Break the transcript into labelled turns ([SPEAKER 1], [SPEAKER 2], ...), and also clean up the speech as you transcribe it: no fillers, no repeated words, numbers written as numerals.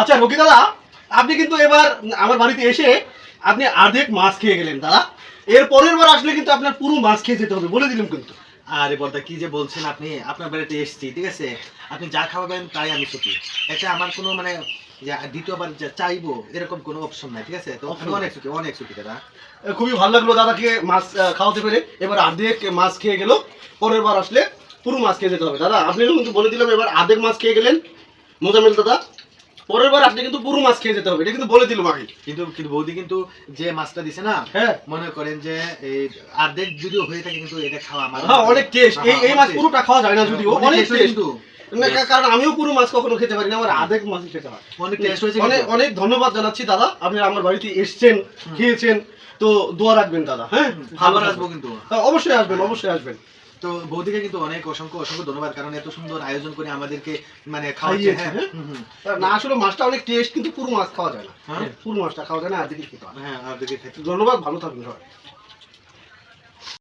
[SPEAKER 1] আচ্ছা রকি দাদা, আপনি কিন্তু এবার আমার বাড়িতে এসে আপনি অর্ধেক মাছ খেয়ে গেলেন দাদা। এর পরের বার আসলে কিন্তু আপনার পুরো মাছ খেয়ে যেতে হবে, বলে দিলাম কিন্তু।
[SPEAKER 2] আরে বড়দা কি যে বলছেন আপনি, আপনার বাড়িতে এসেছি ঠিক আছে, আপনি যা খাওয়াবেন তাই আমি সুখী। এটা আমার কোনো মানে যে দ্বিতীয়বার যে চাইবো এরকম কোনো অপশন নাই, ঠিক আছে? তো আমি অনেক সুখী দাদা।
[SPEAKER 1] খুবই ভালো লাগলো দাদাকে মাছ খাওয়াতে পেরে। এবার অর্ধেক মাছ খেয়ে গেল, পরের বার আসলে পুরো মাছ খেয়ে যেতে হবে দাদা। আপনি কিন্তু বলে দিলাম, এবার অর্ধেক মাছ খেয়ে গেলেন মোজামেল দাদা, পরের বার আপনি কিন্তু পুরো মাছ খেয়ে যেতে হবে, এটা কিন্তু বলে দিলাম আগে।
[SPEAKER 2] কিন্তু কিন্তু বৌদি কিন্তু যে মাছটা দিছে না,
[SPEAKER 1] হ্যাঁ
[SPEAKER 2] মনে করেন যে এই অর্ধেক যদিও হয়ে থাকে কিন্তু এটা খাওয়া আমার
[SPEAKER 1] হ্যাঁ অনেক টেস্ট। এই মাছ পুরোটা খাওয়া যায় না যদিও, অনেক টেস্ট
[SPEAKER 2] কিন্তু
[SPEAKER 1] কারণ আমিও পুরো মাছ কখনো খেতে পারি না, আমার অর্ধেক মাছই খেতে হয়।
[SPEAKER 2] অনেক টেস্ট হয়েছে।
[SPEAKER 1] অনেক অনেক ধন্যবাদ জানাচ্ছি দাদা, আপনি আমার বাড়িতে এসেছেন, খেয়েছেন। তো দোয়া রাখবেন দাদা। হ্যাঁ
[SPEAKER 2] আবার আসবো কিন্তু।
[SPEAKER 1] হ্যাঁ, অবশ্যই আসবেন, অবশ্যই আসবেন।
[SPEAKER 2] তো বৌদিকে কিন্তু অনেক অসংখ্য ধন্যবাদ, কারণ এত সুন্দর আয়োজন করে আমাদেরকে মানে খাওয়াচ্ছে।
[SPEAKER 1] খাইয়েছে,
[SPEAKER 2] হ্যাঁ
[SPEAKER 1] হ্যাঁ? না আসলে মাছটা অনেক টেস্ট, কিন্তু পুরো মাছ খাওয়া যায় না।
[SPEAKER 2] হ্যাঁ?
[SPEAKER 1] পুরো মাছটা খাওয়া যায় না, অর্ধেকই খেতে হয়।
[SPEAKER 2] হ্যাঁ আর দেখে খেতে।
[SPEAKER 1] ধন্যবাদ, ভালো থাকবেন সবাই।